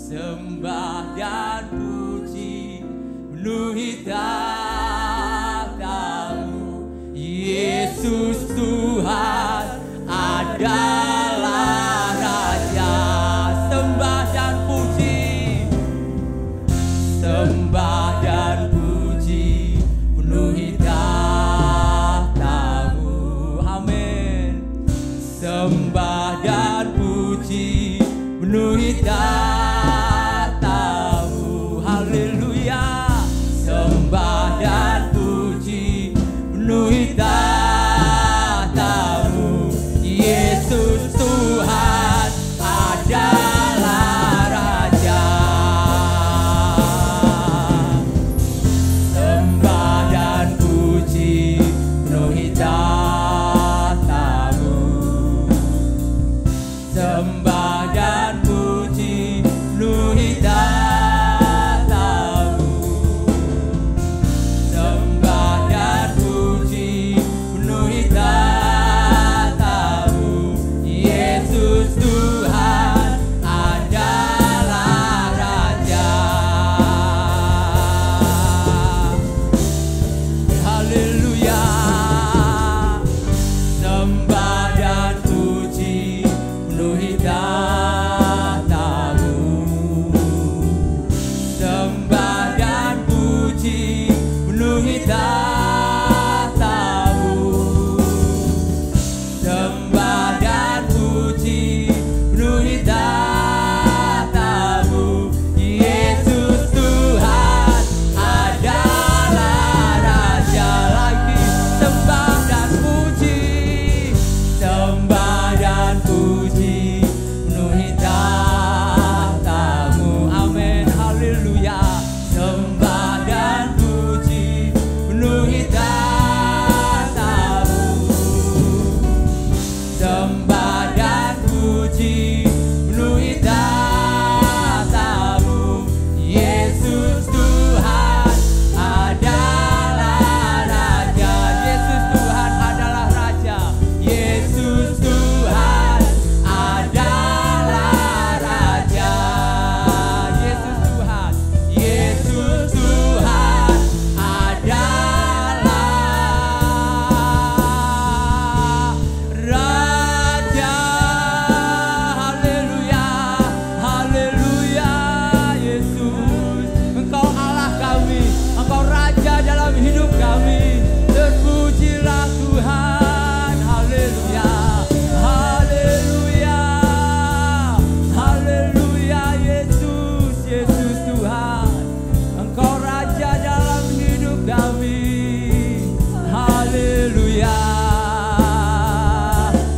sembah dan puji penuhi takhta-Mu. Yesus Tuhan adalah Raja. Sembah dan puji, sembah dan puji penuhi takhta-Mu. Amin. Sembah dan puji penuhi takhta-Mu. Haleluya. Sembah dan puji penuhi takhta-Mu. Yesus Tuhan adalah Raja. Sembah dan puji penuhi takhta-Mu. Sembah dan puji penuhi takhta-Mu. Sembah dan puji penuhi takhta-Mu. Yesus Tuhan adalah Raja. Haleluya. Sembah dan puji penuhi takhta-Mu. Sembah dan puji penuhi takhta-Mu. Sembah dan puji penuhi takhta-Mu. Yesus Tuhan adalah Raja. Lagi sembah dan puji, sembah dan puji penuhi takhta-Mu. Amin. Haleluya. Sembah dan puji penuhi takhta-Mu. Sembah dan puji penuhi takhta-Mu. Yesus Tuhan adalah Raja. Yesus Tuhan adalah Raja. Yesus Tuhan adalah Raja. Yesus Tuhan. Yesus Tuhan adalah Raja. Haleluya. Haleluya. Yesus, Engkau Allah kami, Engkau Raja dalam hidup kami. Terpujilah Tuhan. Haleluya. Haleluya. Haleluya. Yesus, Yesus Tuhan, Engkau Raja dalam hidup kami. Haleluya.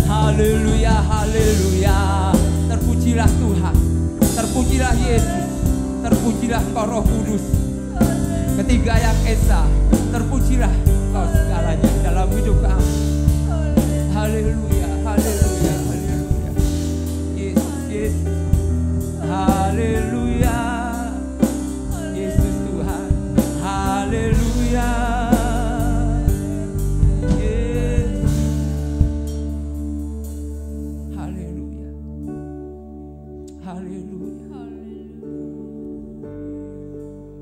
Haleluya. Haleluya. Terpujilah Tuhan. Terpujilah Yesus. Terpujilah Engkau Roh Kudus. Ketiga yang esa. Terpujilah Engkau segalanya dalam hidup kami. Haleluya. Haleluya. Haleluya. Yesus, Yesus. Haleluya. Yesus Tuhan. Haleluya. Yesus. Haleluya. Haleluya.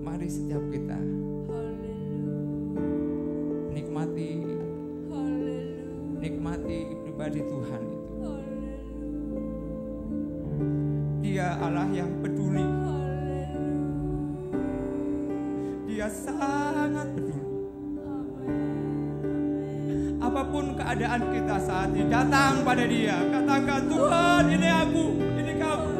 Mari setiap kita nikmati pribadi Tuhan itu. Dia Allah yang peduli. Dia sangat peduli. Apapun keadaan kita saat ini, datang pada Dia. Katakan, Tuhan, ini aku, ini kamu.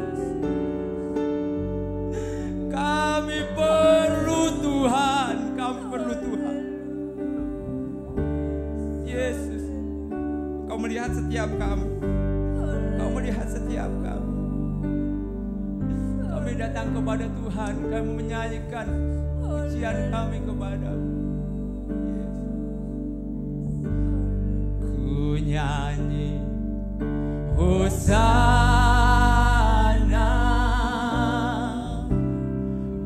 Kami perlu Tuhan, kami perlu Tuhan. Yesus, Kau melihat setiap kami. Kau melihat setiap kami. Kami datang kepada Tuhan, kami menyanyikan pujian kami kepada-Mu. Ku nyanyi Hosana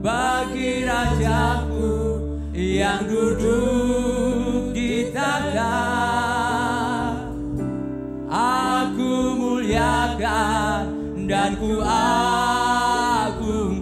bagi Rajaku yang duduk di takhta. Aku muliakan dan ku agungkan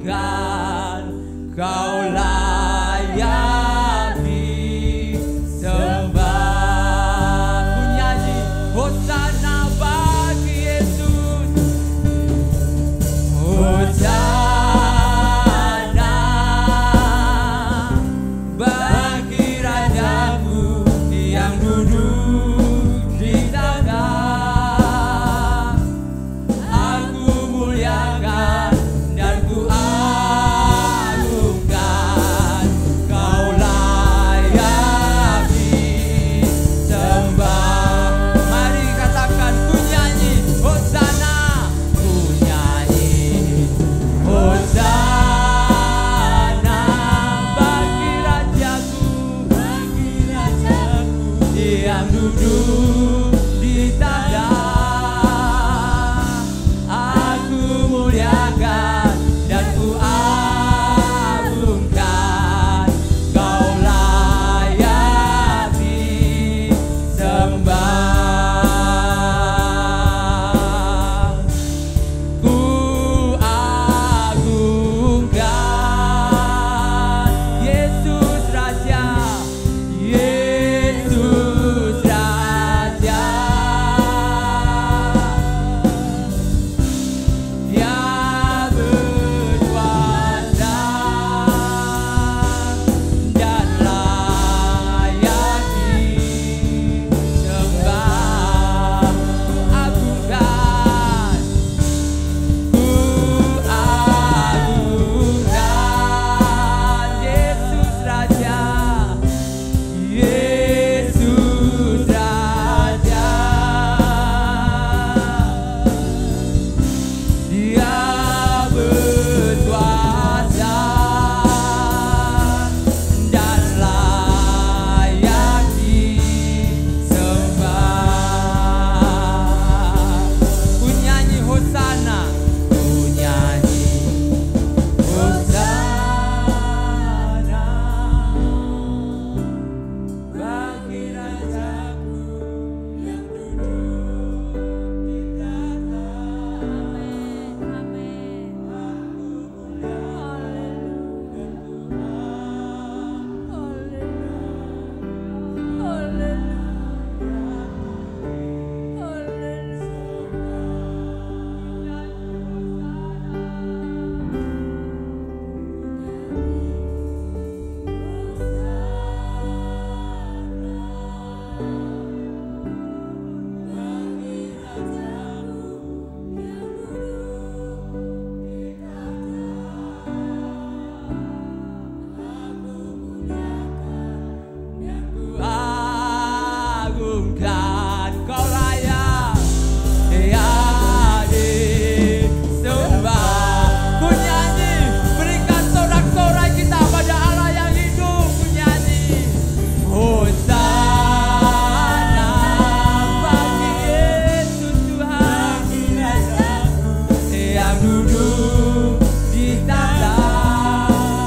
yang duduk di tata.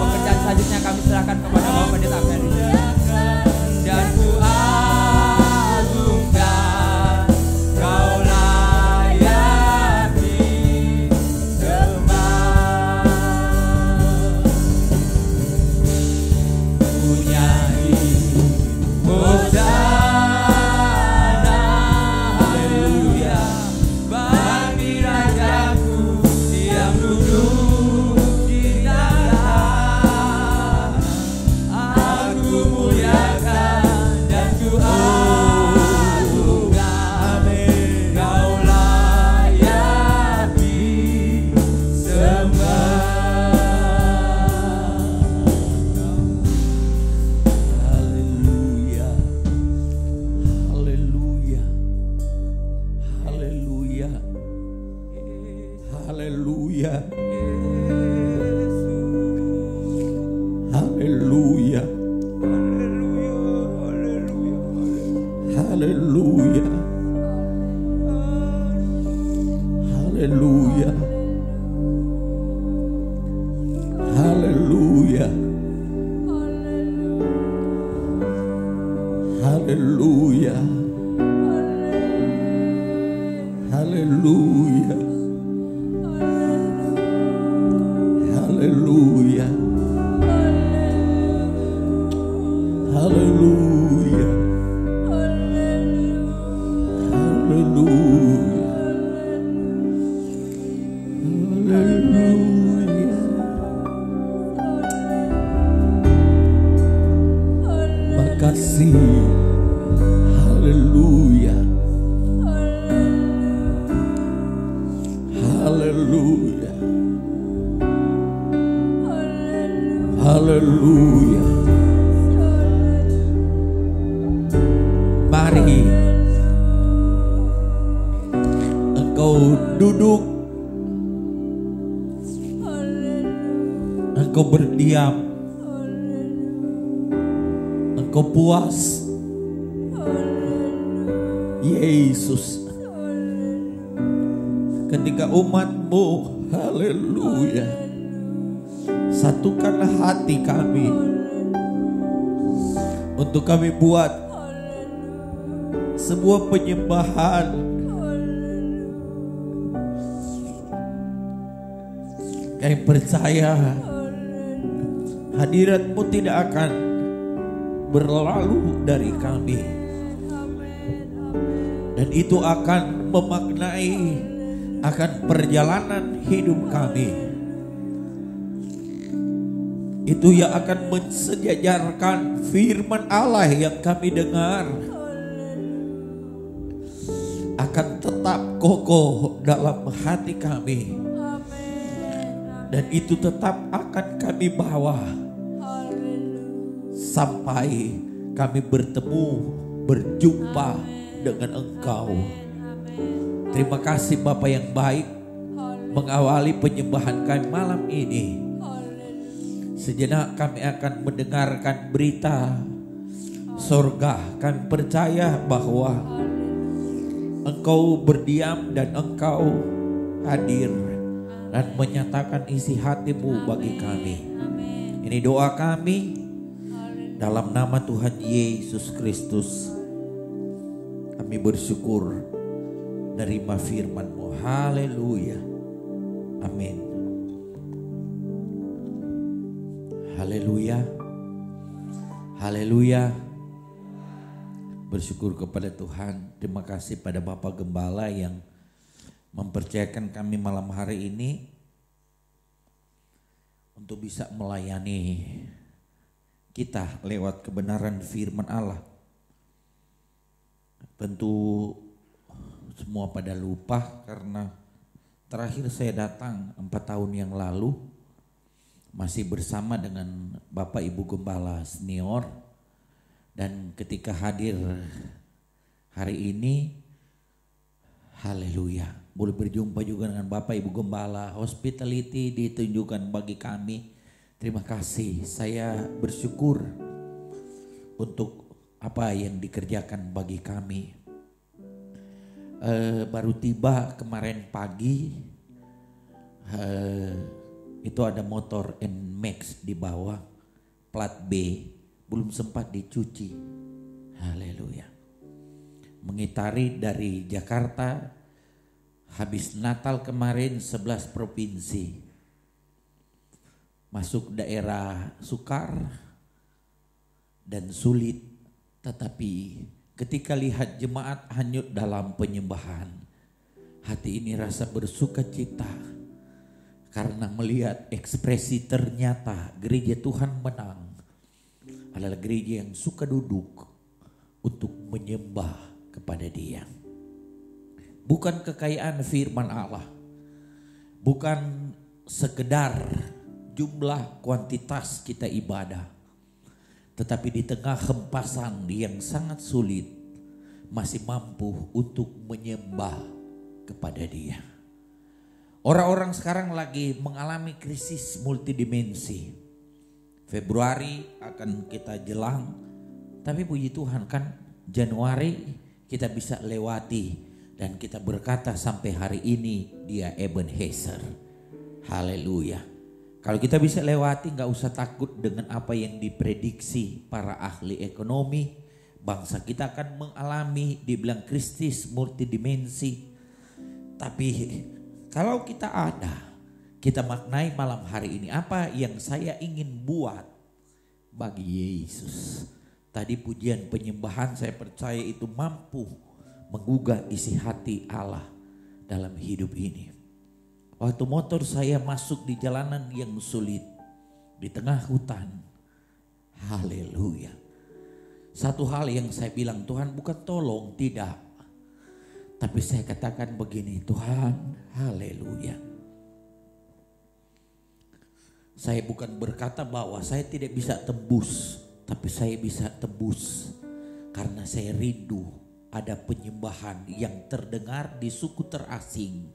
Pekerjaan selanjutnya kami serahkan kepada Bapak Pendeta Ferry. Dan ku agungkan, kau layak disembah. Ku nyanyi Hosana, haleluya, bagi Rajaku yang duduk di tata. Aku muliakan dan ku agungkan, kau layak disembah. Haleluya. Haleluya. Haleluya. Haleluya. Haleluya. Haleluya. Haleluya. Haleluya. Haleluya. Haleluya. Haleluya. Haleluya. Haleluya. Haleluya. Makasih. Haleluya. Haleluya. Haleluya. Mari engkau duduk, engkau berdiam, engkau puas. Yesus, ketika umat-Mu, haleluya, satukanlah hati kami untuk kami buat sebuah penyembahan kami percaya hadirat-Mu tidak akan berlalu dari kami, dan itu akan memaknai akan perjalanan hidup kami. Itu yang akan mensejajarkan firman Allah yang kami dengar akan tetap kokoh dalam hati kami, dan itu tetap akan kami bawa sampai kami bertemu, berjumpa dengan Engkau. Terima kasih Bapa yang baik, mengawali penyembahan kami malam ini. Sejenak kami akan mendengarkan berita sorga. Kami percaya bahwa Engkau berdiam dan Engkau hadir dan menyatakan isi hati-Mu bagi kami. Ini doa kami dalam nama Tuhan Yesus Kristus. Kami bersyukur nerima firman-Mu. Haleluya. Amin. Haleluya. Haleluya. Bersyukur kepada Tuhan. Terima kasih pada Bapak Gembala yang mempercayakan kami malam hari ini untuk bisa melayani kita lewat kebenaran firman Allah. Tentu semua pada lupa karena terakhir saya datang 4 tahun yang lalu masih bersama dengan Bapak Ibu Gembala senior, dan ketika hadir hari ini, haleluya, boleh berjumpa juga dengan Bapak Ibu Gembala. Hospitality ditunjukkan bagi kami. Terima kasih, saya bersyukur untuk apa yang dikerjakan bagi kami. Baru tiba kemarin pagi Itu ada motor NMAX di bawah, plat B, belum sempat dicuci. Haleluya. Mengitari dari Jakarta, habis Natal kemarin 11 provinsi. Masuk daerah sukar dan sulit, tetapi ketika lihat jemaat hanyut dalam penyembahan, hati ini rasa bersuka cita karena melihat ekspresi ternyata gereja Tuhan menang adalah gereja yang suka duduk untuk menyembah kepada Dia. Bukan kekayaan firman Allah, bukan sekedar jumlah kuantitas kita ibadah, tetapi di tengah hempasan yang sangat sulit masih mampu untuk menyembah kepada Dia. Orang-orang sekarang lagi mengalami krisis multidimensi. Februari akan kita jelang, tapi puji Tuhan kan Januari kita bisa lewati dan kita berkata sampai hari ini Dia Ebenezer. Haleluya. Kalau kita bisa lewati, gak usah takut dengan apa yang diprediksi para ahli ekonomi. Bangsa kita akan mengalami dibilang krisis multidimensi. Tapi kalau kita ada, kita maknai malam hari ini apa yang saya ingin buat bagi Yesus. Tadi pujian penyembahan saya percaya itu mampu menggugah isi hati Allah dalam hidup ini. Waktu motor saya masuk di jalanan yang sulit, di tengah hutan. Haleluya. Satu hal yang saya bilang, Tuhan bukan tolong, tidak. Tapi saya katakan begini, Tuhan, haleluya. Saya bukan berkata bahwa saya tidak bisa tembus, tapi saya bisa tembus karena saya rindu ada penyembahan yang terdengar di suku terasing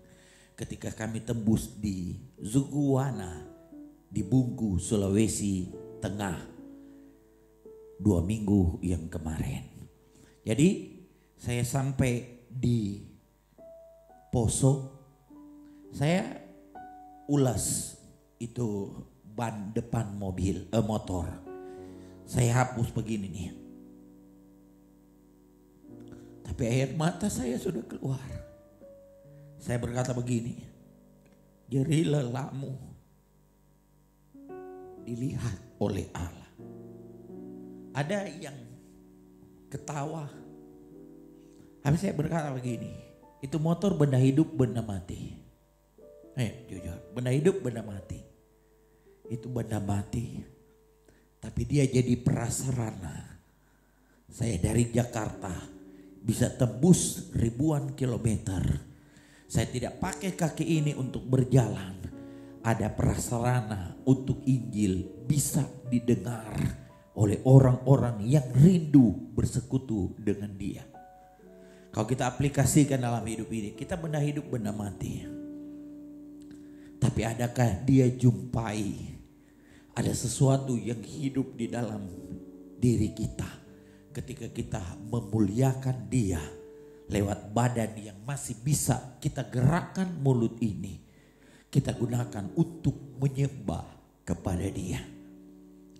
ketika kami tembus di Zuguwana di Bungku, Sulawesi Tengah 2 minggu yang kemarin. Jadi saya sampai di Poso, saya ulas itu ban depan motor. Saya hapus begini nih. Tapi air mata saya sudah keluar. Saya berkata begini, jeri lelamu dilihat oleh Allah. Ada yang ketawa. Habis saya berkata begini, itu motor benda hidup benda mati. Jujur, benda hidup benda mati. Itu benda mati. Tapi dia jadi prasarana. Saya dari Jakarta bisa tembus ribuan kilometer. Saya tidak pakai kaki ini untuk berjalan. Ada prasarana untuk Injil bisa didengar oleh orang-orang yang rindu bersekutu dengan Dia. Kalau kita aplikasikan dalam hidup ini, kita benda hidup benda mati. Tapi adakah Dia jumpai? Ada sesuatu yang hidup di dalam diri kita ketika kita memuliakan Dia lewat badan yang masih bisa kita gerakkan mulut ini. Kita gunakan untuk menyembah kepada Dia.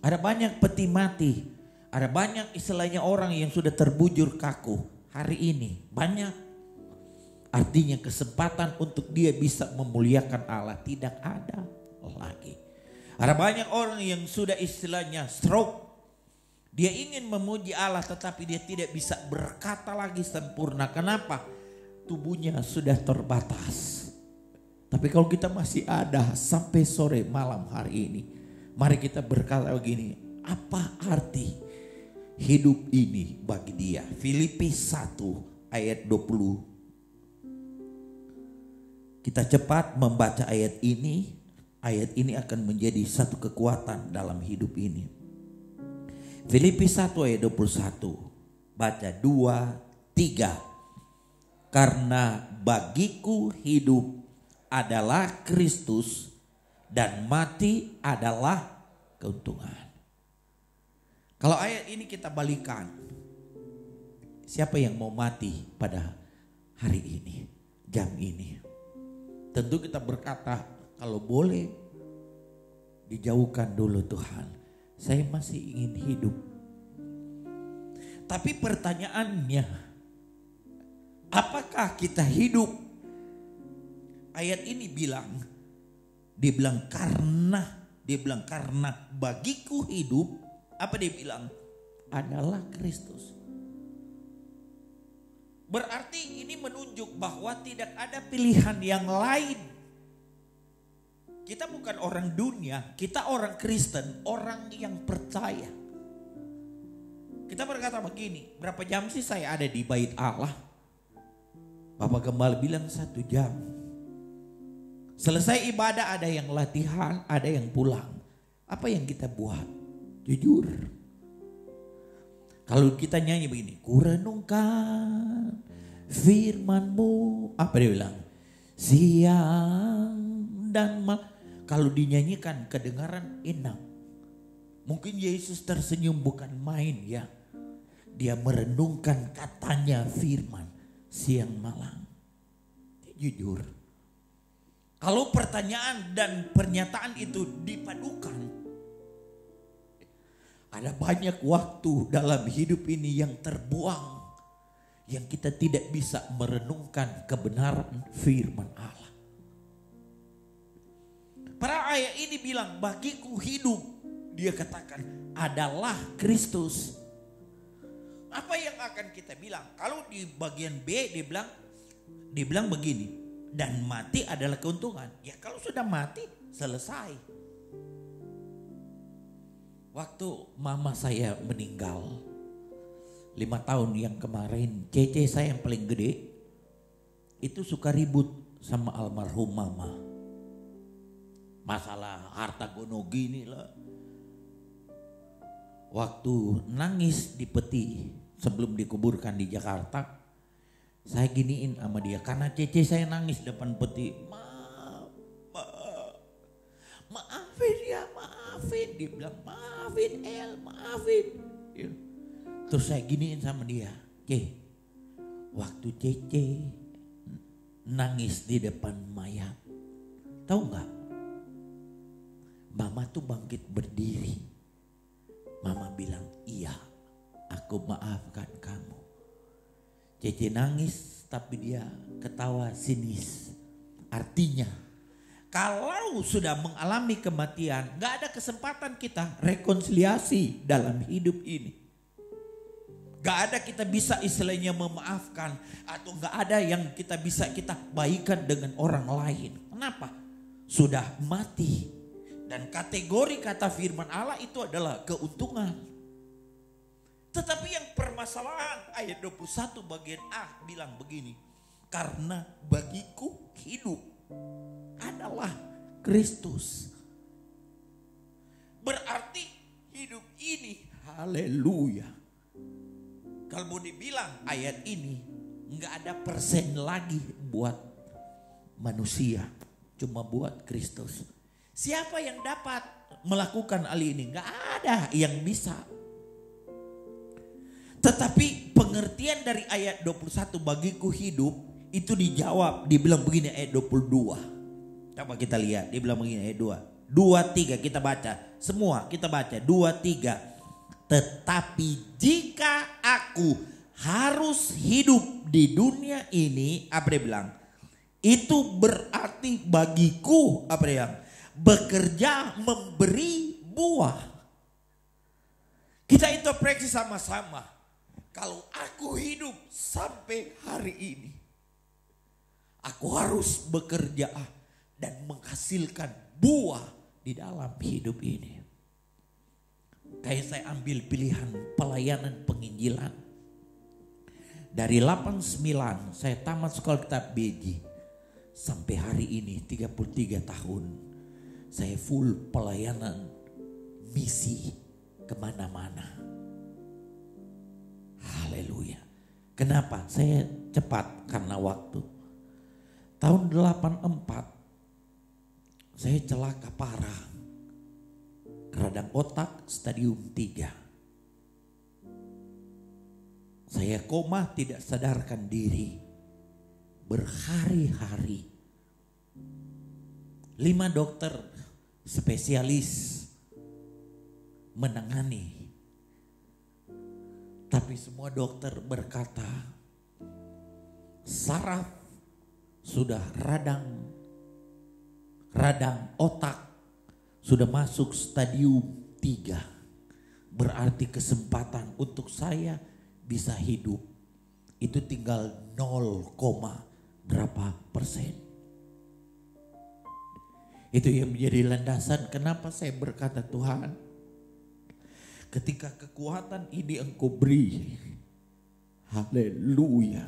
Ada banyak peti mati, ada banyak istilahnya orang yang sudah terbujur kaku hari ini. Banyak. Artinya kesempatan untuk dia bisa memuliakan Allah tidak ada lagi. Ada banyak orang yang sudah istilahnya stroke. Dia ingin memuji Allah tetapi dia tidak bisa berkata lagi sempurna. Kenapa? Tubuhnya sudah terbatas. Tapi kalau kita masih ada sampai sore malam hari ini, mari kita berkata begini, apa arti hidup ini bagi dia? Filipi 1 ayat 20. Kita cepat membaca ayat ini. Ayat ini akan menjadi satu kekuatan dalam hidup ini. Filipi 1 ayat 21. Baca 2, 3. Karena bagiku hidup adalah Kristus dan mati adalah keuntungan. Kalau ayat ini kita balikan, siapa yang mau mati pada hari ini, jam ini? Tentu kita berkata Kalau boleh dijauhkan dulu Tuhan. Saya masih ingin hidup. Tapi pertanyaannya, apakah kita hidup? Ayat ini dia bilang karena bagiku hidup, apa dia bilang? Adalah Kristus. Berarti ini menunjuk bahwa tidak ada pilihan yang lain. Kita bukan orang dunia, kita orang Kristen, orang yang percaya. Kita berkata begini, berapa jam sih saya ada di bait Allah? Bapak Gembala bilang 1 jam. Selesai ibadah ada yang latihan, ada yang pulang. Apa yang kita buat? Jujur. Kalau kita nyanyi begini, ku renungkan firman-Mu, apa dia bilang? Siang dan malam. Kalau dinyanyikan kedengaran enak. Mungkin Yesus tersenyum bukan main ya. Dia merenungkan katanya firman siang malam. Jujur. Kalau pertanyaan dan pernyataan itu dipadukan, ada banyak waktu dalam hidup ini yang terbuang, yang kita tidak bisa merenungkan kebenaran firman Allah. Para ayat ini bilang bagiku hidup, dia katakan adalah Kristus. Apa yang akan kita bilang? Kalau di bagian B dia bilang begini, dan mati adalah keuntungan. Ya kalau sudah mati selesai. Waktu mama saya meninggal 5 tahun yang kemarin, Cece saya yang paling gede itu suka ribut sama almarhum mama. Masalah harta gono gini lah. Waktu nangis di peti sebelum dikuburkan di Jakarta, saya giniin sama dia karena Cece saya nangis depan peti. Maafin ya, maafin. Dia bilang maafin maafin. Terus saya giniin sama dia, waktu Cece nangis di depan mayat, tahu nggak? Mama tuh bangkit berdiri. Mama bilang, iya, aku maafkan kamu. Cece nangis tapi dia ketawa sinis. Artinya, kalau sudah mengalami kematian, gak ada kesempatan kita rekonsiliasi dalam hidup ini. Gak ada kita bisa istilahnya memaafkan, atau gak ada yang kita bisa kita baikan dengan orang lain. Kenapa? Sudah mati. Dan kategori kata firman Allah itu adalah keuntungan. Tetapi yang permasalahan ayat 21 bagian A bilang begini. Karena bagiku hidup adalah Kristus. Berarti hidup ini, haleluya. Kalau mau dibilang ayat ini nggak ada persen lagi buat manusia, cuma buat Kristus. Siapa yang dapat melakukan hal ini? Nggak ada yang bisa. Tetapi pengertian dari ayat 21 bagiku hidup itu dijawab, dibilang begini ayat 22. Coba kita lihat, dia bilang begini ayat 2. 2, 3 kita baca. Semua kita baca 2, 3. Tetapi jika aku harus hidup di dunia ini, apa dia bilang? Itu berarti bagiku, apa dia bilang? Bekerja memberi buah. Kita introspeksi sama-sama. Kalau aku hidup sampai hari ini, aku harus bekerja dan menghasilkan buah di dalam hidup ini. Kayak saya ambil pilihan pelayanan penginjilan. Dari 89 saya tamat sekolah kitab BJ. Sampai hari ini 33 tahun. Saya full pelayanan misi kemana-mana. Haleluya. Kenapa? Saya cepat karena waktu. Tahun 84 saya celaka parah. Radang otak stadium 3. Saya koma tidak sadarkan diri. Berhari-hari. 5 dokter spesialis menangani. Tapi semua dokter berkata, saraf sudah radang otak sudah masuk stadium 3. Berarti kesempatan untuk saya bisa hidup itu tinggal 0, berapa persen. Itu yang menjadi landasan kenapa saya berkata, Tuhan, ketika kekuatan ini Engkau beri, haleluya,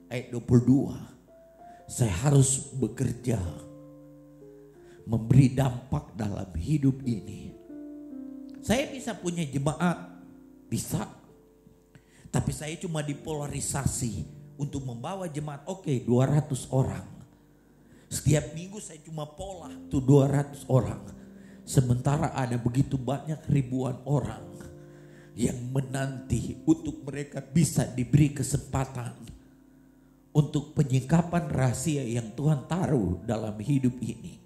ayat 22, saya harus bekerja, memberi dampak dalam hidup ini. Saya bisa punya jemaat, bisa, tapi saya cuma dipolarisasi untuk membawa jemaat, 200 orang. Setiap minggu saya cuma pola tuh 200 orang. Sementara ada begitu banyak ribuan orang yang menanti untuk mereka bisa diberi kesempatan untuk penyikapan rahasia yang Tuhan taruh dalam hidup ini.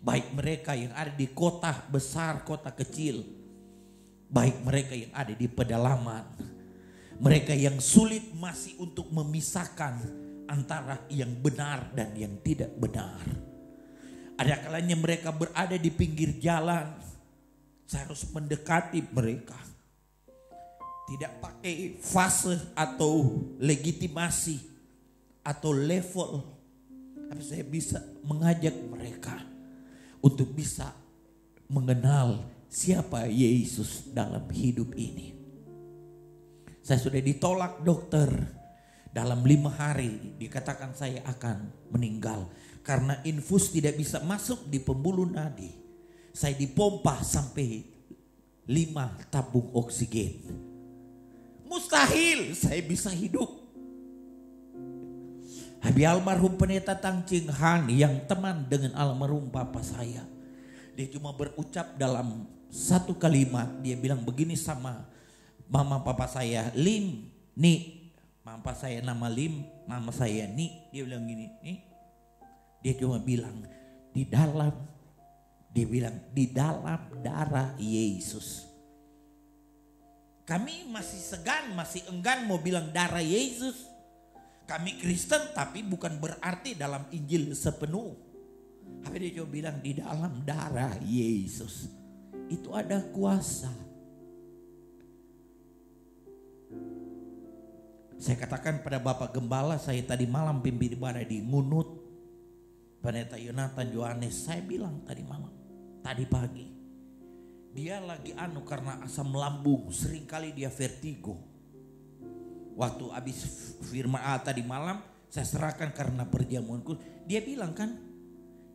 Baik mereka yang ada di kota besar, kota kecil. Baik mereka yang ada di pedalaman. Mereka yang sulit masih untuk memisahkan antara yang benar dan yang tidak benar. Ada kalanya mereka berada di pinggir jalan. Saya harus mendekati mereka. Tidak pakai fase atau legitimasi atau level. Tapi saya bisa mengajak mereka untuk bisa mengenal siapa Yesus dalam hidup ini. Saya sudah ditolak dokter. Dalam 5 hari dikatakan saya akan meninggal. Karena infus tidak bisa masuk di pembuluh nadi. Saya dipompa sampai 5 tabung oksigen. Mustahil saya bisa hidup. Habis almarhum Pendeta Tang Ching Han yang teman dengan almarhum papa saya. Dia cuma berucap dalam 1 kalimat. Dia bilang begini sama mama papa saya. Lim, Ni. Mama saya nama Lim, mama saya Ni. Dia bilang gini, Ni. Dia cuma bilang di dalam darah Yesus. Kami masih segan, masih enggan mau bilang darah Yesus. Kami Kristen tapi bukan berarti dalam Injil sepenuh. Tapi dia cuma bilang di dalam darah Yesus itu ada kuasa. Saya katakan pada Bapak Gembala, saya tadi malam pimpin ibadah di Ngunut. Pendeta Yonatan Yohanes, saya bilang tadi malam, tadi pagi. Dia lagi karena asam lambung, seringkali dia vertigo. Waktu habis firman tadi malam, saya serahkan karena perjamuanku. Dia bilang kan,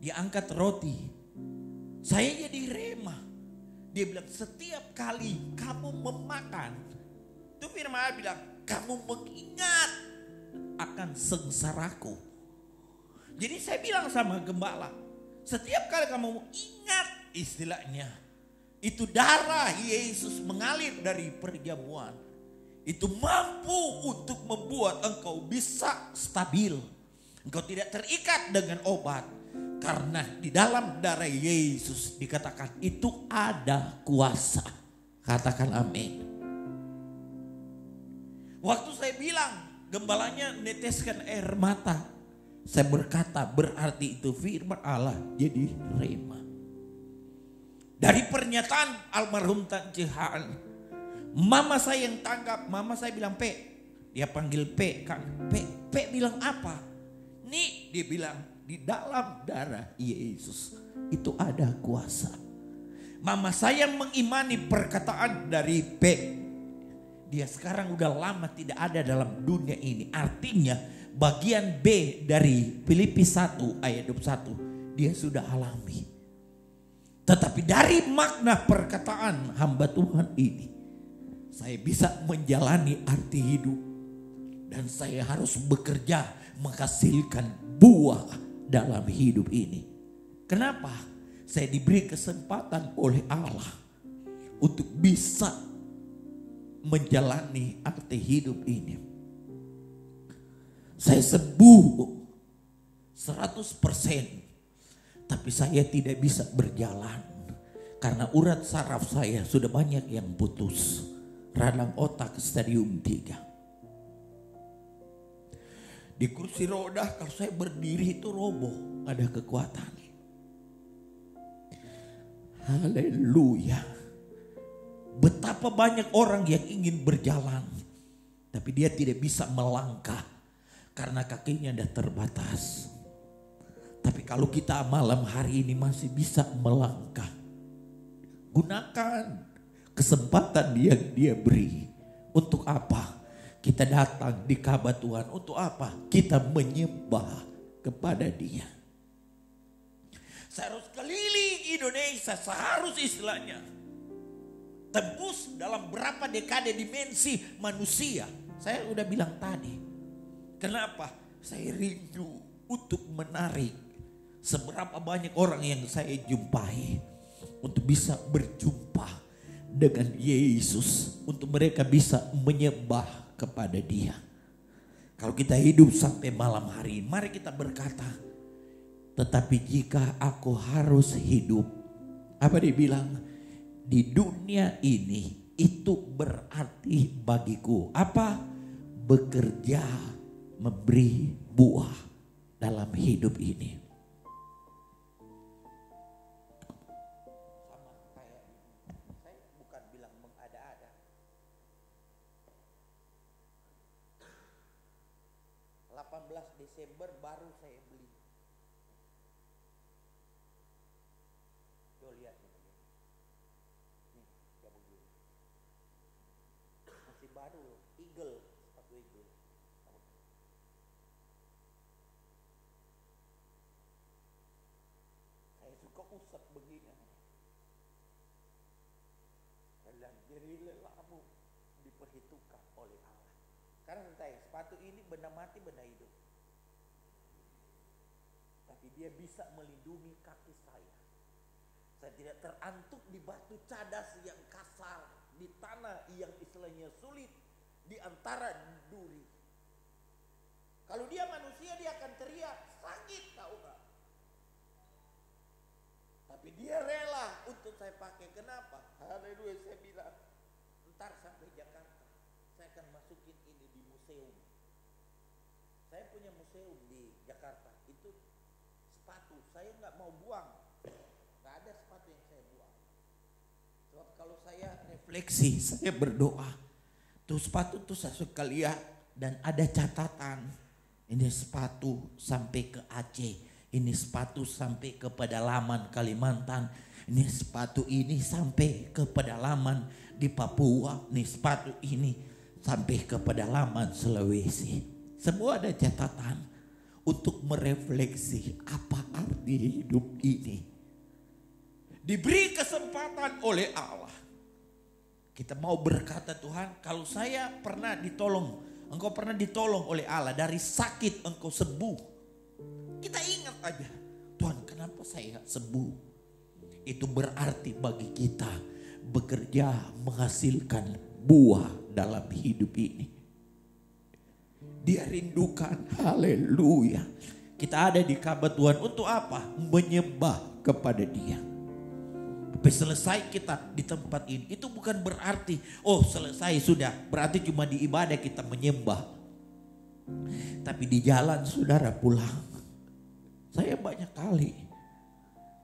dia angkat roti. Saya jadi rema. Dia bilang setiap kali kamu memakan, itu firman Allah bilang, kamu mengingat akan sengsaraku. Jadi saya bilang sama gembala, setiap kali kamu ingat istilahnya, itu darah Yesus mengalir dari perjamuan. Itu mampu untuk membuat engkau bisa stabil. Engkau tidak terikat dengan obat. Karena di dalam darah Yesus dikatakan itu ada kuasa. Katakan amin. Waktu saya bilang gembalanya neteskan air mata. Saya berkata berarti itu firman Allah jadi rema. Dari pernyataan almarhum Tang Ching Han, mama saya yang tanggap, mama saya bilang P. Dia panggil P kan. P bilang apa? Nih dia bilang di dalam darah Yesus itu ada kuasa. Mama saya mengimani perkataan dari P. Dia sekarang udah lama tidak ada dalam dunia ini. Artinya bagian B dari Filipi 1 ayat 21 dia sudah alami. Tetapi dari makna perkataan hamba Tuhan ini, saya bisa menjalani arti hidup. Dan saya harus bekerja menghasilkan buah dalam hidup ini. Kenapa? Saya diberi kesempatan oleh Allah untuk bisa menjalani arti hidup ini. Saya sembuh 100%. Tapi saya tidak bisa berjalan karena urat saraf saya sudah banyak yang putus. Radang otak stadium 3. Di kursi roda kalau saya berdiri itu roboh, ada kekuatan. Haleluya. Betapa banyak orang yang ingin berjalan, tapi dia tidak bisa melangkah karena kakinya sudah terbatas. Tapi kalau kita malam hari ini masih bisa melangkah, gunakan kesempatan yang dia beri. Untuk apa? Kita datang di Kabat Tuhan, untuk apa? Kita menyembah kepada Dia. Saya harus keliling Indonesia, seharus istilahnya tembus dalam berapa dekade dimensi manusia. Saya udah bilang tadi. Kenapa? Saya rindu untuk menarik seberapa banyak orang yang saya jumpai untuk bisa berjumpa dengan Yesus, untuk mereka bisa menyembah kepada Dia. Kalau kita hidup sampai malam hari, mari kita berkata, tetapi jika aku harus hidup, apa dia bilang? Di dunia ini itu berarti bagiku apa? Bekerja, memberi buah dalam hidup ini. Sama kayak saya bukan bilang mengada-ada. 18 Desember baru saya beli. Tuh lihat nih. Nih, kayak begini. Masih baru, Eagle, sepatu Eagle. Saya suka usap begini. Saya bilang, jadi lelahmu diperhitungkan oleh Allah. Karena saya sepatu ini benda mati, benda hidup. Tapi dia bisa melindungi kaki saya. Saya tidak terantuk di batu cadas yang kasar, di tanah yang istilahnya sulit, di antara duri. Kalau dia manusia dia akan teriak, sakit tahu gak? Tapi dia rela untuk saya pakai. Kenapa? Haleluya, saya bilang, ntar sampai Jakarta saya akan masukin ini di museum. Saya punya museum di Jakarta. Itu sepatu saya nggak mau buang. Nggak ada sepatu yang saya buang. Sebab kalau saya refleksi, saya berdoa. Tuh sepatu tuh saya suka lihat dan ada catatan. Ini sepatu sampai ke Aceh. Ini sepatu sampai ke pedalaman Kalimantan. Ini sepatu ini sampai ke pedalaman di Papua. Ini sepatu ini sampai ke pedalaman Sulawesi. Semua ada catatan untuk merefleksi apa arti hidup ini. Diberi kesempatan oleh Allah. Kita mau berkata, Tuhan, kalau saya pernah ditolong, engkau pernah ditolong oleh Allah, dari sakit engkau sembuh. Kita ingat aja, Tuhan, kenapa saya sembuh? Itu berarti bagi kita bekerja menghasilkan buah dalam hidup ini. Dia rindukan, haleluya. Kita ada di Kabat Tuhan untuk apa? Menyembah kepada Dia. Sampai selesai kita di tempat ini, itu bukan berarti, oh selesai sudah, berarti cuma di ibadah kita menyembah. Tapi di jalan saudara pulang, saya banyak kali,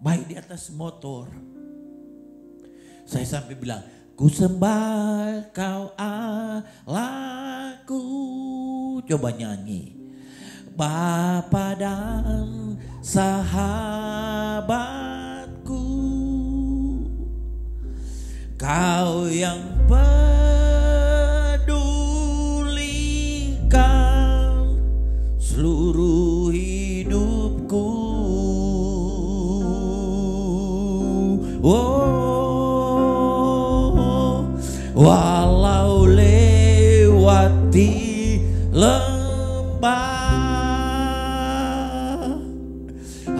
baik di atas motor, saya sampai bilang, ku sembah kau Allahku. Coba nyanyi. Bapa dan sahabatku, kau yang pedulikan seluruh hidupku. Oh, walau lewati lembah,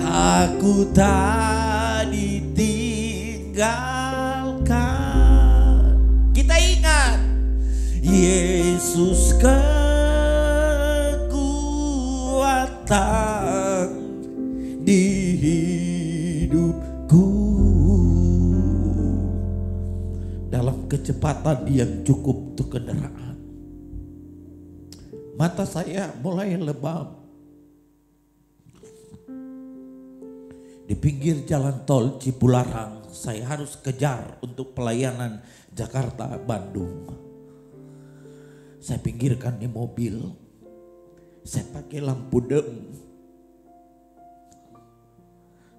aku tak ditinggalkan. Kita ingat Yesus kekuatan di Ku dalam kecepatan yang cukup untuk kendaraan. Mata saya mulai lebam. Di pinggir jalan tol Cipularang, saya harus kejar untuk pelayanan Jakarta-Bandung. Saya pinggirkan di mobil. Saya pakai lampu dem.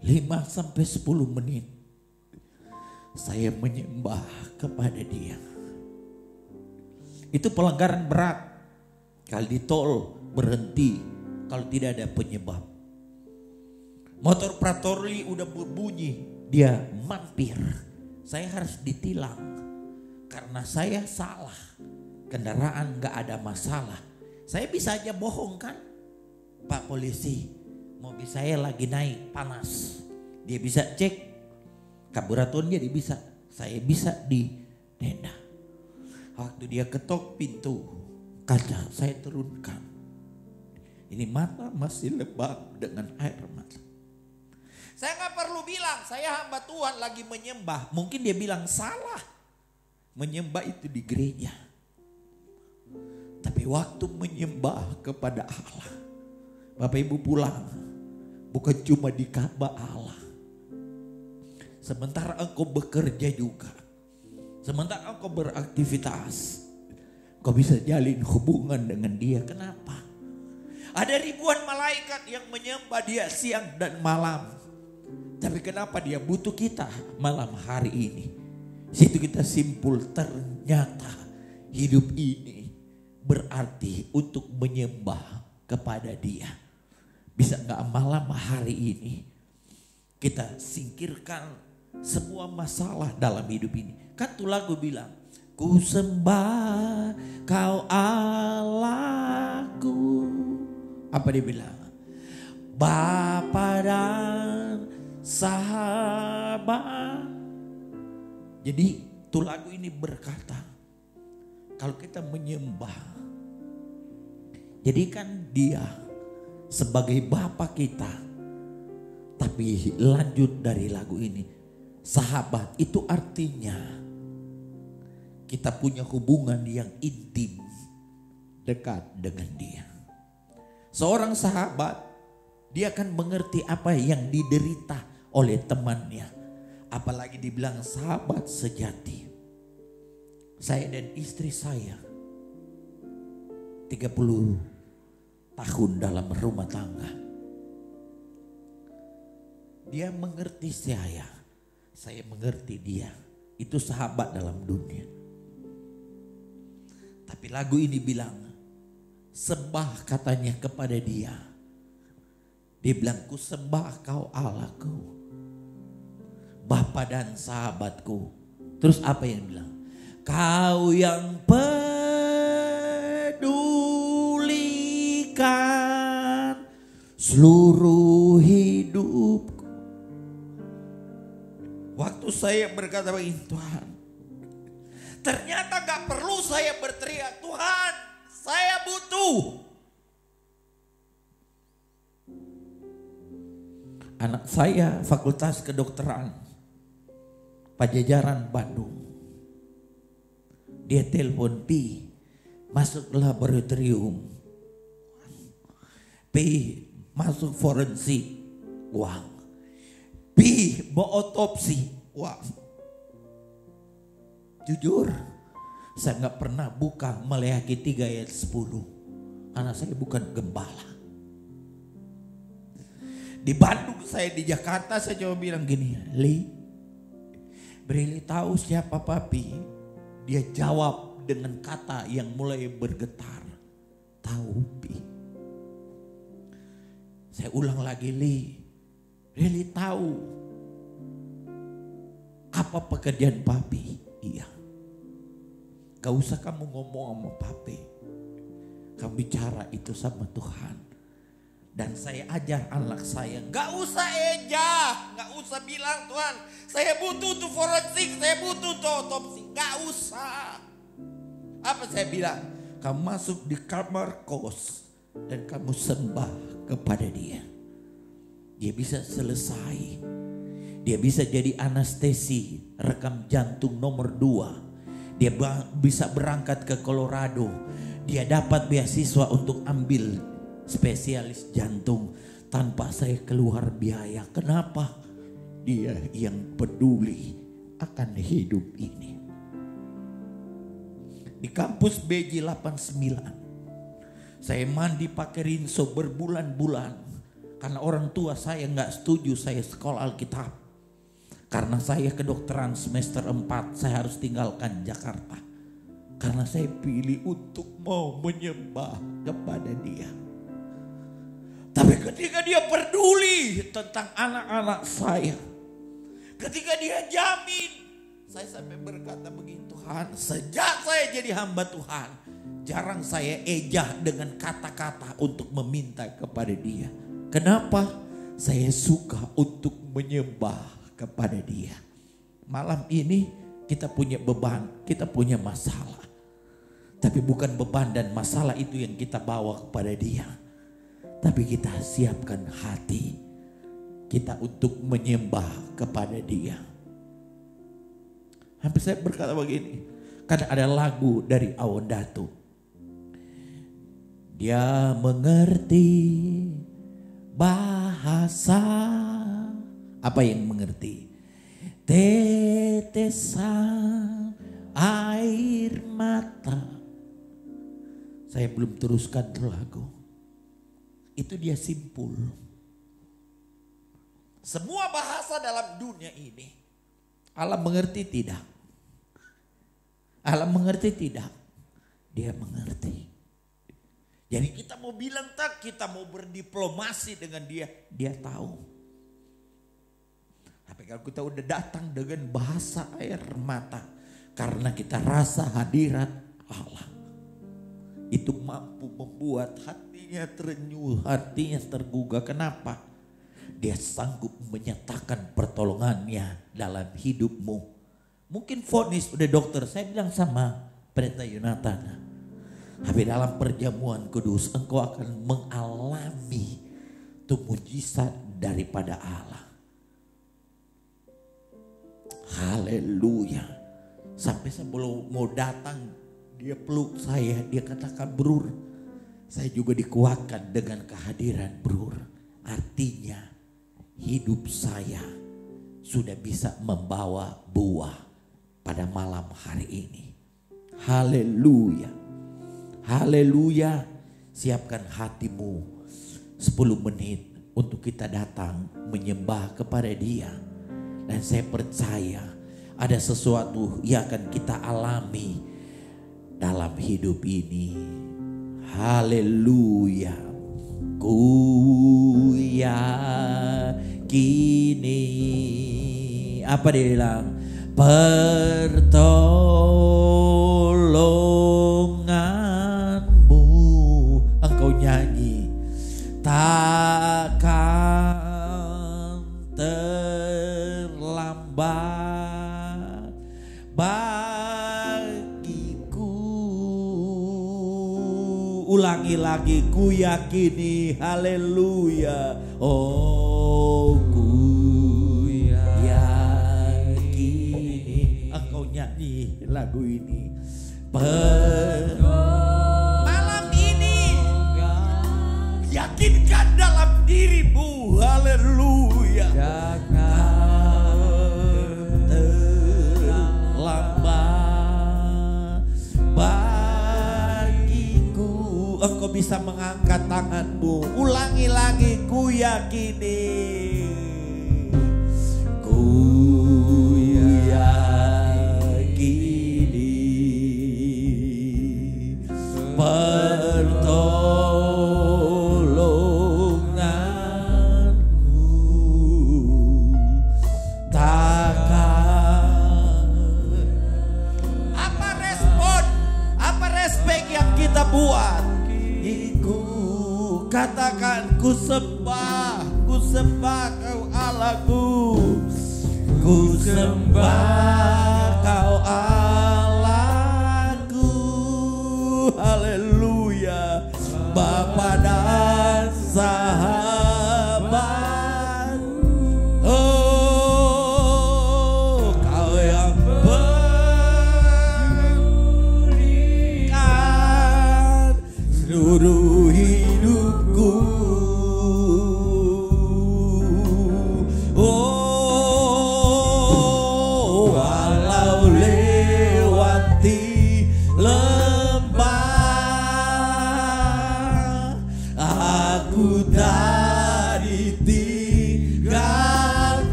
5-10 menit. Saya menyembah kepada Dia. Itu pelanggaran berat. Kalau di tol berhenti kalau tidak ada penyebab. Motor patroli udah berbunyi, dia mampir. Saya harus ditilang karena saya salah. Kendaraan gak ada masalah. Saya bisa aja bohong kan? Pak polisi, mobil saya lagi naik panas. Dia bisa cek karburatornya, dia bisa. Saya bisa didenda. Waktu dia ketok pintu kaca, saya turunkan. Ini mata masih lebam dengan air mata. Saya gak perlu bilang, saya hamba Tuhan lagi menyembah. Mungkin dia bilang salah. Menyembah itu di gereja. Tapi waktu menyembah kepada Allah. Bapak Ibu pulang. Bukan cuma di Ka'bah Allah. Sementara engkau bekerja juga. Sementara engkau beraktivitas. Kau bisa jalin hubungan dengan Dia. Kenapa? Ada ribuan malaikat yang menyembah Dia siang dan malam. Tapi kenapa Dia butuh kita malam hari ini? Situ kita simpul, ternyata hidup ini berarti untuk menyembah kepada Dia. Bisa gak malam hari ini kita singkirkan semua masalah dalam hidup ini? Kan tuh lagu bilang, ku sembah Kau Allahku. Apa dia bilang? Bapa dan sahabat. Jadi tuh lagu ini berkata, kalau kita menyembah, jadikan Dia sebagai Bapa kita. Tapi lanjut dari lagu ini, sahabat itu artinya kita punya hubungan yang intim, dekat dengan Dia. Seorang sahabat, dia akan mengerti apa yang diderita oleh temannya. Apalagi dibilang sahabat sejati. Saya dan istri saya 30 tahun dalam rumah tangga. Dia mengerti saya mengerti dia. Itu sahabat dalam dunia. Tapi lagu ini bilang, sembah katanya kepada Dia. Dia bilang, ku sembah Kau Allahku, Bapa dan sahabatku. Terus apa yang bilang? Kau yang pedulikan seluruh hidupku. Waktu saya berkata begini, Tuhan, ternyata gak perlu saya berteriak, Tuhan, saya butuh. Anak saya Fakultas Kedokteran Pajajaran Bandung. Dia telepon, Pi, masuk laboratorium. Pi, masuk forensik. Uang. Pi, mau otopsi. Uang. Jujur, saya gak pernah buka Maleakhi 3 ayat 10. Anak saya bukan gembala. Di Bandung saya, di Jakarta saya coba bilang gini, Li, beri tahu siapa papi. Dia jawab dengan kata yang mulai bergetar, tahu Pi. Saya ulang lagi, Li, beri tahu apa pekerjaan papi. Iya. Gak usah kamu ngomong sama papi, kamu bicara itu sama Tuhan. Dan saya ajar anak saya, gak usah ejah, gak usah bilang Tuhan, saya butuh tuh forensik, saya butuh tuh otopsi, gak usah. Apa saya bilang? Kamu masuk di kamar kos dan kamu sembah kepada Dia. Dia bisa selesai. Dia Dia bisa jadi anestesi rekam jantung nomor 2. Dia bisa berangkat ke Colorado. Dia dapat beasiswa untuk ambil spesialis jantung tanpa saya keluar biaya. Kenapa? Dia yang peduli akan hidup ini. Di kampus BJ 89 saya mandi pakai rinso berbulan-bulan karena orang tua saya nggak setuju saya sekolah Alkitab. Karena saya kedokteran semester 4 saya harus tinggalkan Jakarta. Karena saya pilih untuk mau menyembah kepada Dia. Tapi ketika Dia peduli tentang anak-anak saya, ketika Dia jamin, saya sampai berkata begini, Tuhan, sejak saya jadi hamba Tuhan, jarang saya ejah dengan kata-kata untuk meminta kepada Dia. Kenapa? Saya suka untuk menyembah kepada Dia. Malam ini kita punya beban, kita punya masalah. Tapi bukan beban dan masalah itu yang kita bawa kepada Dia. Tapi kita siapkan hati kita untuk menyembah kepada Dia. Hampir saya berkata begini, karena ada lagu dari Awon Datu. Dia mengerti bahasa, apa yang mengerti? Tetesan air mata. Saya belum teruskan lagu. Itu dia simpul. Semua bahasa dalam dunia ini Allah mengerti tidak? Allah mengerti tidak? Dia mengerti. Jadi kita mau bilang tak, kita mau berdiplomasi dengan Dia, Dia tahu. Tapi kalau kita udah datang dengan bahasa air mata, karena kita rasa hadirat Allah, itu mampu membuat hatinya terenyuh, hatinya tergugah. Kenapa? Dia sanggup menyatakan pertolongannya dalam hidupmu. Mungkin vonis udah dokter, saya bilang sama Pendeta Yonatan, tapi dalam perjamuan kudus engkau akan mengalami itu mujizat daripada Allah. Haleluya. Sampai sebelum mau datang dia peluk saya, dia katakan, Brur, saya juga dikuatkan dengan kehadiran Brur. Artinya hidup saya sudah bisa membawa buah pada malam hari ini. Haleluya. Haleluya. Siapkan hatimu 10 menit untuk kita datang menyembah kepada Dia. Dan saya percaya ada sesuatu yang akan kita alami dalam hidup ini. Haleluya. Ku yakini, apa dia bilang? Pertolonganmu, engkau nyanyi, takkan terlambat bagiku. Ulangi lagi, ku yakini, haleluya. Oh, ku yakini. Engkau nyanyi lagu ini. Malam ini yakinkan dalam dirimu, haleluya. Terlambat bagiku. Engkau bisa mengangkat tanganmu. Ulangi lagi, ku yakini. Ku yakini pertolonganmu takkan. Apa respon, apa respek yang kita buat? Iku katakan, ku sembah kau Allahku. Ku sembah kau Allahku. Haleluya. Bapa dan sahabat. Oh,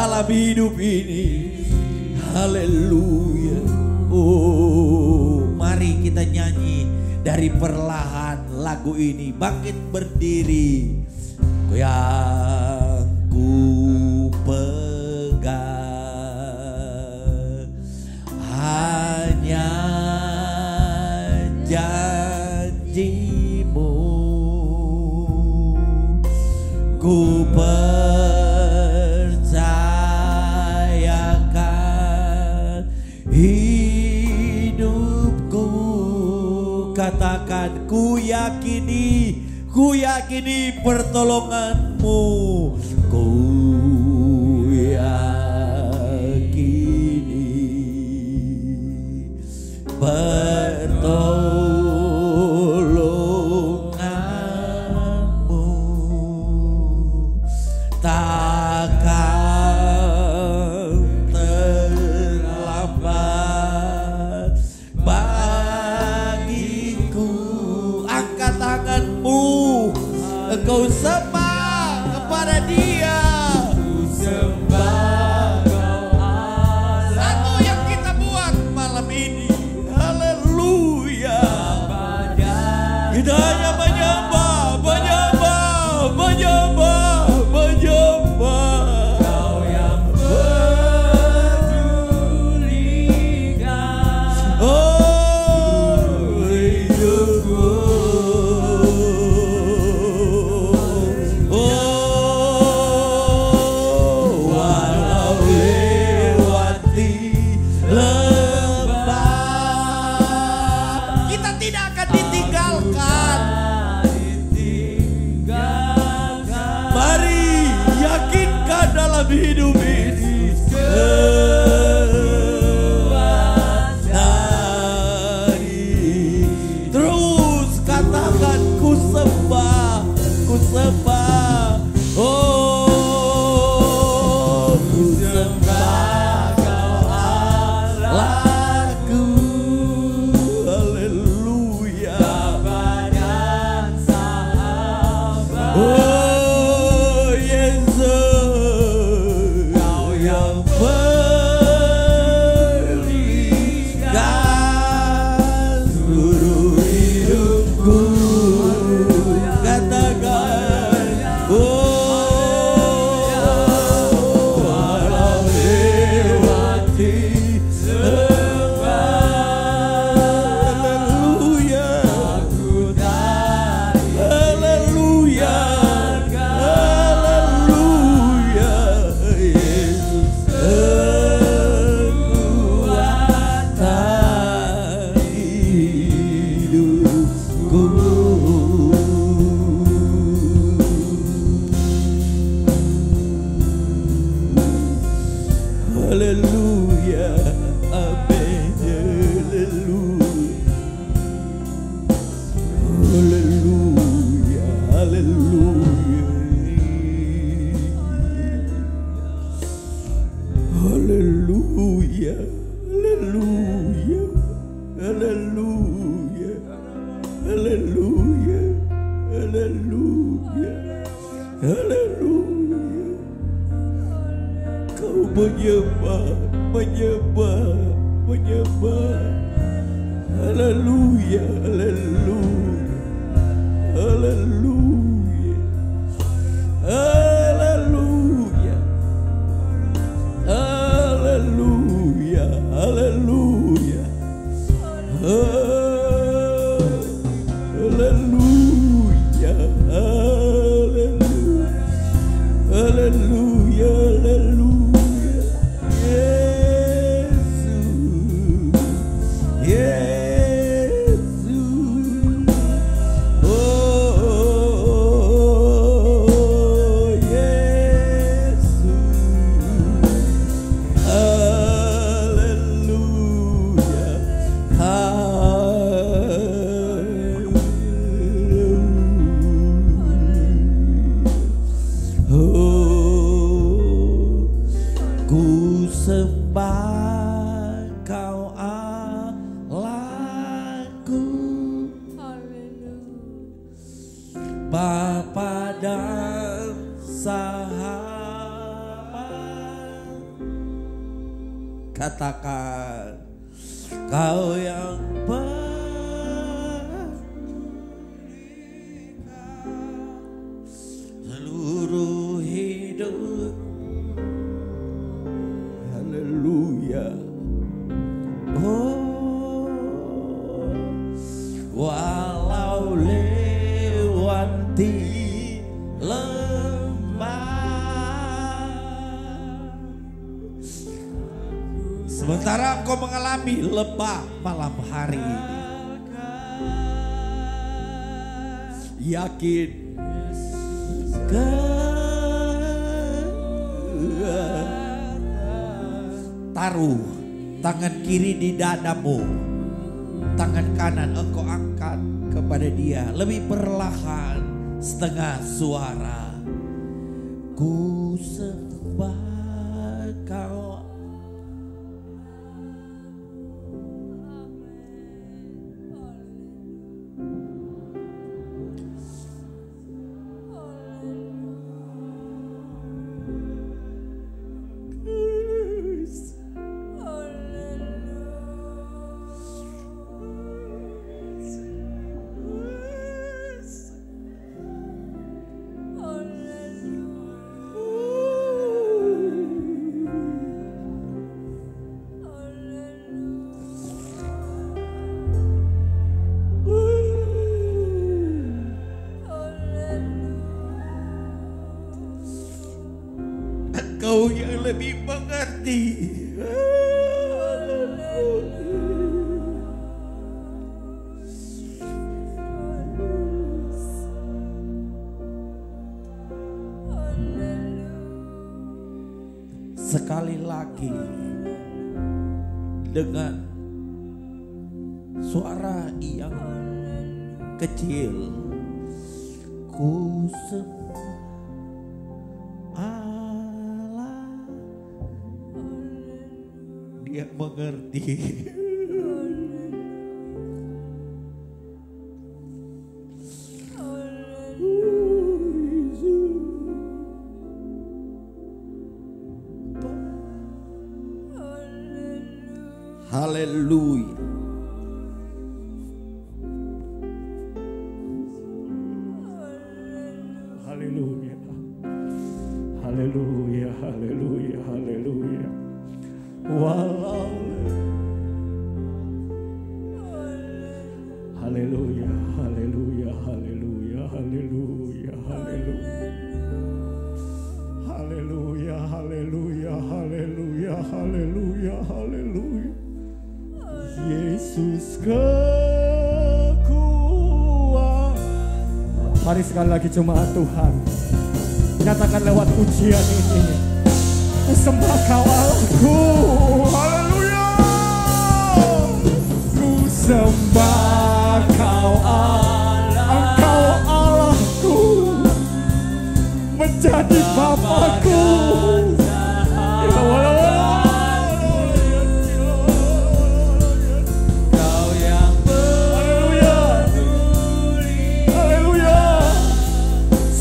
dalam hidup ini. Haleluya. Oh, mari kita nyanyi dari perlahan lagu ini. Bangkit berdiri. Yang ku pegang hanya janjimu. Ku percayakan hidupku. Katakan ku yakini pertolonganmu. Ku yakini pertolonganmu. Takkan terlambat bagiku. Angkat tanganmu, engkau sembah kepada Dia. Satu yang kita buat malam ini. Haleluya. Kita hanya menyembah. Kau yang pedulikan hidupku. Walau lewati lembah, kita tidak akan ditinggalkan. Mari yakinkan dalam hidup ini. Terus katakan ku sembah. Oh, ku sembah Kau Allahku. Haleluya. Oh Yesus, Kau yang berikan seluruh hidupku. Katakan, walau lewati lembah. Haleluya. Haleluya. Haleluya. Yesus kekuatan hidupku. Haleluya. Amin. Haleluya. Haleluya. Haleluya. Haleluya. Haleluya. Haleluya. Haleluya. Haleluya. Kau menyembah. Haleluya. Haleluya. Haleluya. Haleluya. Haleluya. Haleluya. Haleluya. Haleluya. Haleluya. Haleluya. Yesus. Yesus. Oh, Yesus. Haleluya. Haleluya. Oh, ku sembah Kau Allahku. Bapa dan sahabat. Katakan, Kau yang seluruh hidup. Haleluya. Oh, walau lewati lembah, sementara engkau mengalami lembah malam hari ini, yakin taruh tangan kiri di dadamu, tangan kanan engkau angkat kepada dia lebih perlahan, setengah suara. Ku sembah Kau. Kau yang lebih mengerti. Sekali lagi dengan suara yang kecil, ku sembah Allah. Dia mengerti. Haleluya. Haleluya. Haleluya, haleluya, haleluya. Walau haleluya, haleluya, haleluya, haleluya, haleluya. Haleluya, haleluya, haleluya, haleluya, haleluya. Yesus kekuatan. Mari sekali lagi jemaat Tuhan, nyatakan lewat pujian ini, ku sembah Kau Allahku. Haleluya. Ku sembah Kau Allah, Engkau Allahku, menjadi Bapakku.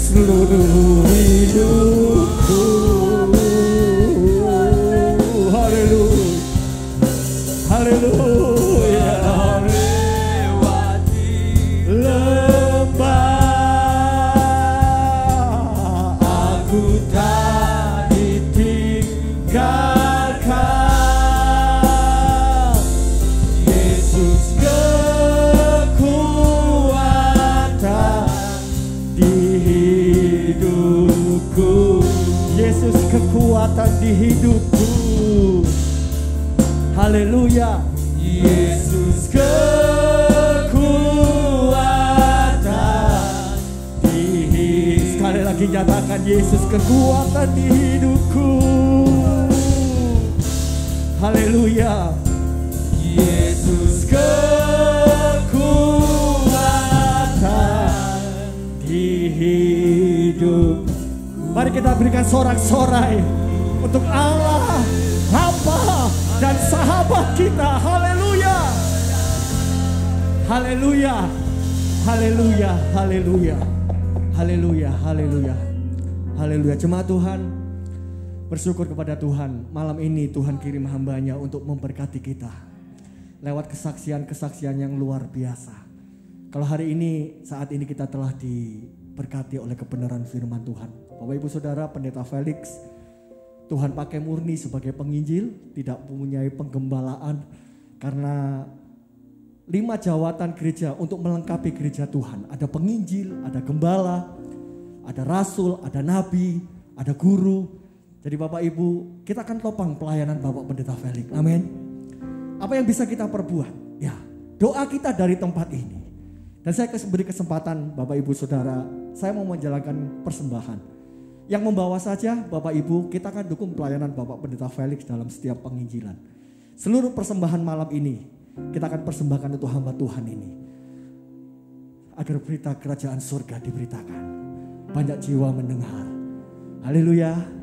Seluruh hidupku, haleluya, haleluya. Lewati lembah, aku tak ditinggalkan. Yesus kekuatan di hidupku, Yesus kekuatan di hidupku. Haleluya. Yesus kekuatan di hidupku. Sekali lagi nyatakan, Yesus kekuatan di hidupku. Haleluya. Yesus kekuatan di hidup. Mari kita berikan sorak-sorai untuk Allah, Bapa dan sahabat kita. Haleluya. Haleluya. Haleluya. Haleluya. Haleluya. Haleluya. Haleluya. Jemaat Tuhan, Bersyukur kepada Tuhan, malam ini Tuhan kirim hamba-Nya untuk memberkati kita lewat kesaksian-kesaksian yang luar biasa. Kalau hari ini, saat ini kita telah diberkati oleh kebenaran firman Tuhan. Bapak Ibu Saudara, Pendeta Felix, Tuhan pakai murni sebagai penginjil, tidak mempunyai penggembalaan, karena 5 jawatan gereja untuk melengkapi gereja Tuhan. Ada penginjil, ada gembala, ada rasul, ada nabi, ada guru. Jadi Bapak Ibu, kita akan topang pelayanan Bapak Pendeta Felix. Amin. Apa yang bisa kita perbuat? Ya, doa kita dari tempat ini. Dan saya beri kesempatan Bapak Ibu Saudara, saya mau menjalankan persembahan. Yang membawa saja Bapak Ibu, kita akan dukung pelayanan Bapak Pendeta Felix dalam setiap penginjilan. Seluruh persembahan malam ini, kita akan persembahkan untuk hamba Tuhan ini. Agar berita kerajaan surga diberitakan. Banyak jiwa mendengar. Haleluya.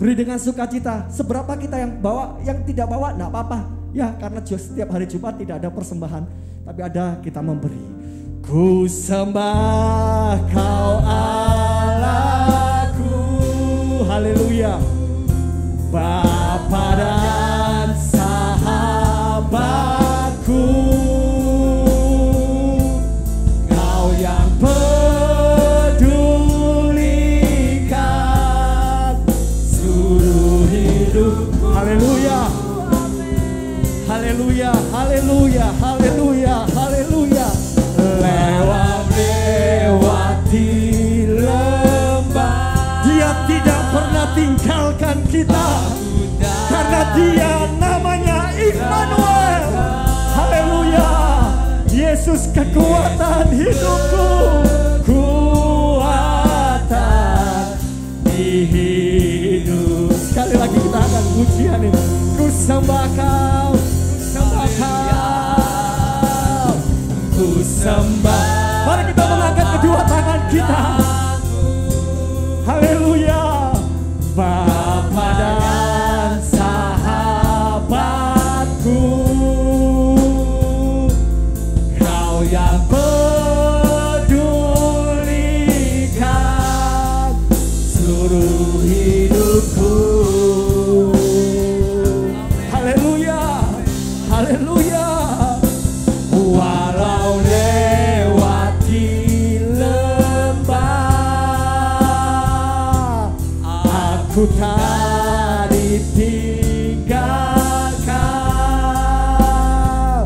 Beri dengan sukacita. Seberapa kita yang bawa, yang tidak bawa, enggak apa-apa. Ya, karena setiap hari Jumat tidak ada persembahan, tapi ada kita memberi. Ku sembah Kau Allahku. Haleluya. Bapa dan sahabatku, Kau yang haleluya, haleluya, haleluya, haleluya, haleluya. Lewati lembah, Dia tidak pernah tinggalkan kita, karena Dia namanya Immanuel. Haleluya. Yesus kekuatan hidupku, kuatan di hidup. Sekali lagi kita akan pujian ini. Ku sembah Kau, sembah Kau, ku sembah. Mari kita mengangkat kedua tangan kita. Haleluya. Bapa dan sahabatku, Kau yang pedulikan seluruh hidupku. Haleluya. Walau lewati lembah, aku tak ditinggalkan.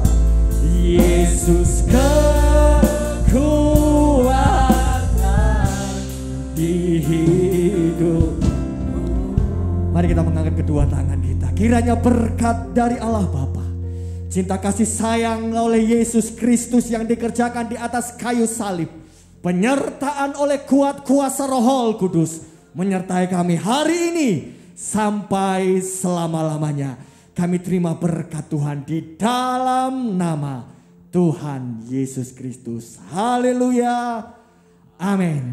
Yesus kekuatan di hidup. Mari kita mengangkat kedua tangan kita. Kiranya berkat dari Allah Bapa, cinta kasih sayang oleh Yesus Kristus yang dikerjakan di atas kayu salib, penyertaan oleh kuat kuasa Roh Kudus menyertai kami hari ini sampai selama-lamanya. Kami terima berkat Tuhan di dalam nama Tuhan Yesus Kristus. Haleluya. Amin.